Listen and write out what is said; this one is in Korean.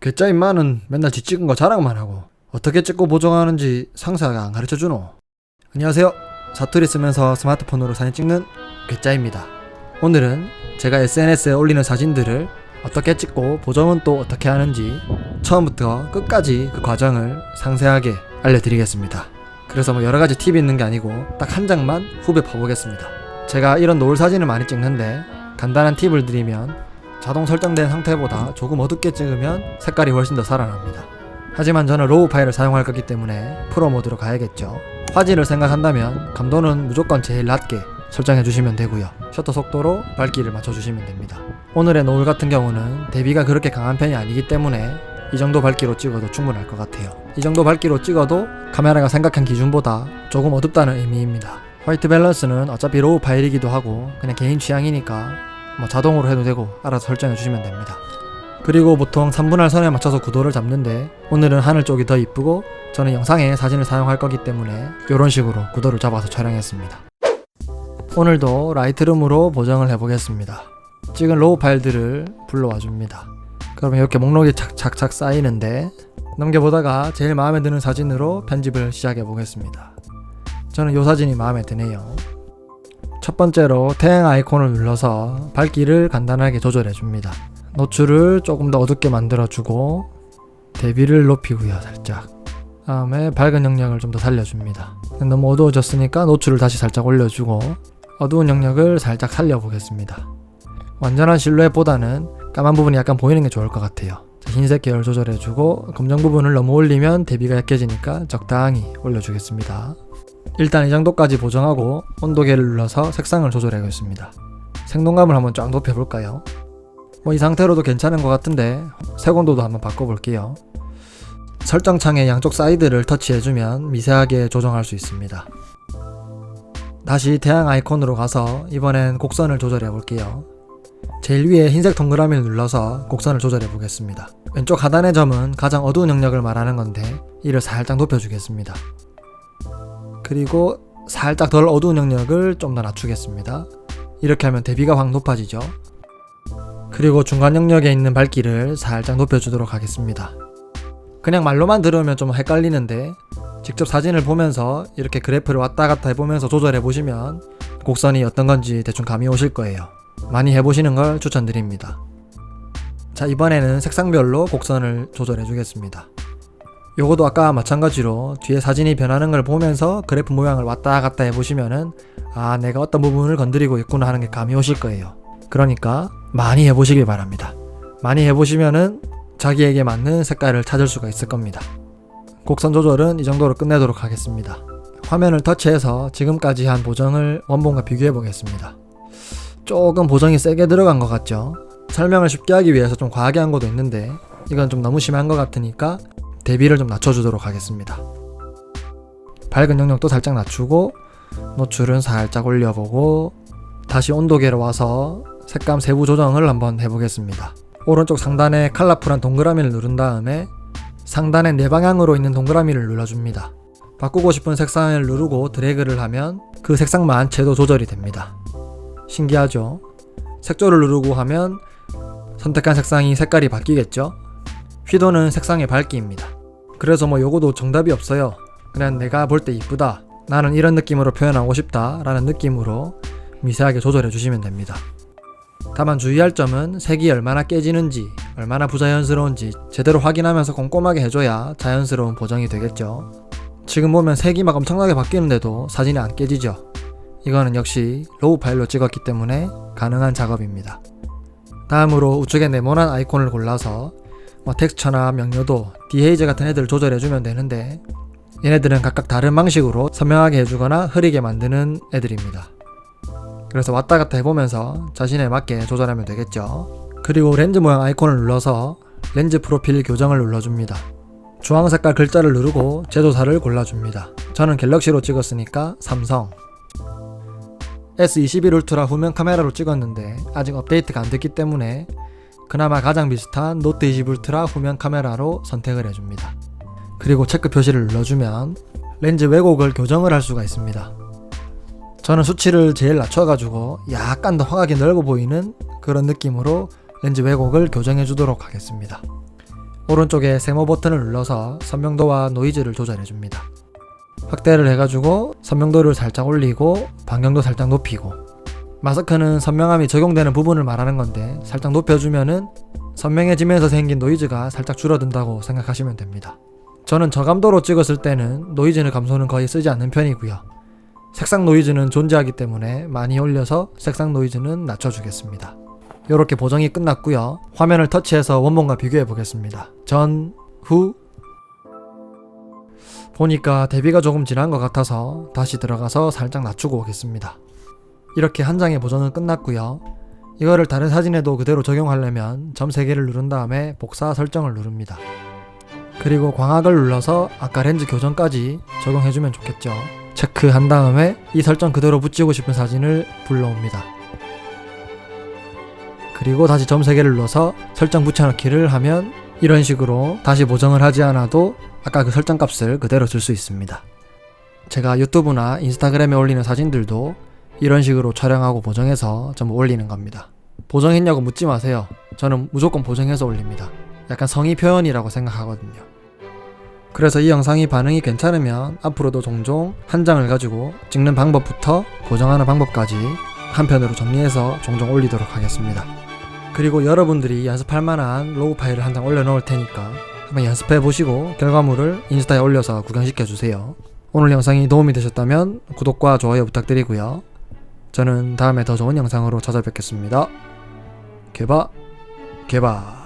괴짜 인마는 맨날 지 찍은 거 자랑만 하고 어떻게 찍고 보정하는지 상세하게 안 가르쳐주노. 안녕하세요, 사투리 쓰면서 스마트폰으로 사진 찍는 괴짜입니다. 오늘은 제가 SNS에 올리는 사진들을 어떻게 찍고 보정은 또 어떻게 하는지 처음부터 끝까지 그 과정을 상세하게 알려드리겠습니다. 그래서 뭐 여러가지 팁이 있는 게 아니고 딱 한 장만 후배 파보겠습니다. 제가 이런 노을 사진을 많이 찍는데 간단한 팁을 드리면 자동 설정된 상태보다 조금 어둡게 찍으면 색깔이 훨씬 더 살아납니다. 하지만 저는 로우 파일을 사용할 거기 때문에 프로 모드로 가야겠죠. 화질을 생각한다면 감도는 무조건 제일 낮게 설정해 주시면 되고요. 셔터 속도로 밝기를 맞춰주시면 됩니다. 오늘의 노을 같은 경우는 대비가 그렇게 강한 편이 아니기 때문에 이 정도 밝기로 찍어도 충분할 것 같아요. 이 정도 밝기로 찍어도 카메라가 생각한 기준보다 조금 어둡다는 의미입니다. 화이트 밸런스는 어차피 로우 파일이기도 하고 그냥 개인 취향이니까 뭐 자동으로 해도 되고 알아서 설정해 주시면 됩니다. 그리고 보통 3분할 선에 맞춰서 구도를 잡는데 오늘은 하늘 쪽이 더 이쁘고 저는 영상에 사진을 사용할 거기 때문에 이런 식으로 구도를 잡아서 촬영했습니다. 오늘도 라이트룸으로 보정을 해보겠습니다. 찍은 로우 파일들을 불러와 줍니다. 그러면 이렇게 목록이 착착착 쌓이는데 넘겨보다가 제일 마음에 드는 사진으로 편집을 시작해 보겠습니다. 저는 이 사진이 마음에 드네요. 첫 번째로 태양 아이콘을 눌러서 밝기를 간단하게 조절해 줍니다. 노출을 조금 더 어둡게 만들어 주고 대비를 높이고요, 살짝. 다음에 밝은 영역을 좀 더 살려줍니다. 너무 어두워졌으니까 노출을 다시 살짝 올려주고 어두운 영역을 살짝 살려보겠습니다. 완전한 실루엣보다는 까만 부분이 약간 보이는 게 좋을 것 같아요. 흰색 계열 조절해주고 검정 부분을 너무 올리면 대비가 약해지니까 적당히 올려주겠습니다. 일단 이 정도까지 보정하고 온도계를 눌러서 색상을 조절해보겠습니다. 생동감을 한번 쫙 높여볼까요? 이 상태로도 괜찮은 것 같은데 색온도도 한번 바꿔볼게요. 설정창의 양쪽 사이드를 터치해주면 미세하게 조정할 수 있습니다. 다시 태양 아이콘으로 가서 이번엔 곡선을 조절해볼게요. 제일 위에 흰색 동그라미를 눌러서 곡선을 조절해보겠습니다. 왼쪽 하단의 점은 가장 어두운 영역을 말하는 건데 이를 살짝 높여주겠습니다. 그리고 살짝 덜 어두운 영역을 좀 더 낮추겠습니다. 이렇게 하면 대비가 확 높아지죠. 그리고 중간 영역에 있는 밝기를 살짝 높여주도록 하겠습니다. 그냥 말로만 들으면 좀 헷갈리는데 직접 사진을 보면서 이렇게 그래프를 왔다 갔다 해보면서 조절해 보시면 곡선이 어떤 건지 대충 감이 오실 거예요. 많이 해보시는 걸 추천드립니다. 자, 이번에는 색상별로 곡선을 조절해 주겠습니다. 요거도 아까와 마찬가지로 뒤에 사진이 변하는 걸 보면서 그래프 모양을 왔다 갔다 해보시면은 아, 내가 어떤 부분을 건드리고 있구나 하는 게 감이 오실 거예요. 그러니까 많이 해보시길 바랍니다. 많이 해보시면은 자기에게 맞는 색깔을 찾을 수가 있을 겁니다. 곡선 조절은 이 정도로 끝내도록 하겠습니다. 화면을 터치해서 지금까지 한 보정을 원본과 비교해 보겠습니다. 조금 보정이 세게 들어간 것 같죠? 설명을 쉽게 하기 위해서 좀 과하게 한 것도 있는데 이건 좀 너무 심한 것 같으니까 대비를 좀 낮춰주도록 하겠습니다. 밝은 영역도 살짝 낮추고 노출은 살짝 올려보고 다시 온도계로 와서 색감 세부 조정을 한번 해보겠습니다. 오른쪽 상단에 컬러풀한 동그라미를 누른 다음에 상단에 네 방향으로 있는 동그라미를 눌러줍니다. 바꾸고 싶은 색상을 누르고 드래그를 하면 그 색상만 채도 조절이 됩니다. 신기하죠? 색조를 누르고 하면 선택한 색상이 색깔이 바뀌겠죠? 휘도는 색상의 밝기입니다. 그래서 요거도 정답이 없어요. 그냥 내가 볼 때 이쁘다, 나는 이런 느낌으로 표현하고 싶다 라는 느낌으로 미세하게 조절해 주시면 됩니다. 다만 주의할 점은 색이 얼마나 깨지는지 얼마나 부자연스러운지 제대로 확인하면서 꼼꼼하게 해줘야 자연스러운 보정이 되겠죠. 지금 보면 색이 막 엄청나게 바뀌는데도 사진이 안 깨지죠. 이거는 역시 로우 파일로 찍었기 때문에 가능한 작업입니다. 다음으로 우측에 네모난 아이콘을 골라서 텍스처나 명료도, 디헤이즈 같은 애들을 조절해주면 되는데 얘네들은 각각 다른 방식으로 선명하게 해주거나 흐리게 만드는 애들입니다. 그래서 왔다 갔다 해보면서 자신에 맞게 조절하면 되겠죠. 그리고 렌즈 모양 아이콘을 눌러서 렌즈 프로필 교정을 눌러줍니다. 주황 색깔 글자를 누르고 제조사를 골라줍니다. 저는 갤럭시로 찍었으니까 삼성. S21 울트라 후면 카메라로 찍었는데 아직 업데이트가 안 됐기 때문에 그나마 가장 비슷한 노트 20 울트라 후면 카메라로 선택을 해줍니다. 그리고 체크 표시를 눌러주면 렌즈 왜곡을 교정을 할 수가 있습니다. 저는 수치를 제일 낮춰가지고 약간 더 화각이 넓어 보이는 그런 느낌으로 렌즈 왜곡을 교정해 주도록 하겠습니다. 오른쪽에 세모 버튼을 눌러서 선명도와 노이즈를 조절해줍니다. 확대를 해가지고 선명도를 살짝 올리고 반경도 살짝 높이고, 마스크는 선명함이 적용되는 부분을 말하는 건데 살짝 높여주면은 선명해지면서 생긴 노이즈가 살짝 줄어든다고 생각하시면 됩니다. 저는 저감도로 찍었을 때는 노이즈는 감소는 거의 쓰지 않는 편이고요. 색상 노이즈는 존재하기 때문에 많이 올려서 색상 노이즈는 낮춰주겠습니다. 이렇게 보정이 끝났고요. 화면을 터치해서 원본과 비교해 보겠습니다. 전, 후. 보니까 대비가 조금 진한 것 같아서 다시 들어가서 살짝 낮추고 오겠습니다. 이렇게 한 장의 보정은 끝났고요. 이거를 다른 사진에도 그대로 적용하려면 점 3개를 누른 다음에 복사 설정을 누릅니다. 그리고 광학을 눌러서 아까 렌즈 교정까지 적용해주면 좋겠죠. 체크한 다음에 이 설정 그대로 붙이고 싶은 사진을 불러옵니다. 그리고 다시 점 3개를 눌러서 설정 붙여넣기를 하면 이런 식으로 다시 보정을 하지 않아도 아까 그 설정 값을 그대로 줄 수 있습니다. 제가 유튜브나 인스타그램에 올리는 사진들도 이런 식으로 촬영하고 보정해서 전부 올리는 겁니다. 보정했냐고 묻지 마세요. 저는 무조건 보정해서 올립니다. 약간 성의 표현이라고 생각하거든요. 그래서 이 영상이 반응이 괜찮으면 앞으로도 종종 한 장을 가지고 찍는 방법부터 보정하는 방법까지 한 편으로 정리해서 종종 올리도록 하겠습니다. 그리고 여러분들이 연습할 만한 로우 파일을 한 장 올려놓을 테니까 한번 연습해 보시고 결과물을 인스타에 올려서 구경시켜 주세요. 오늘 영상이 도움이 되셨다면 구독과 좋아요 부탁드리고요. 저는 다음에 더 좋은 영상으로 찾아뵙겠습니다. 개바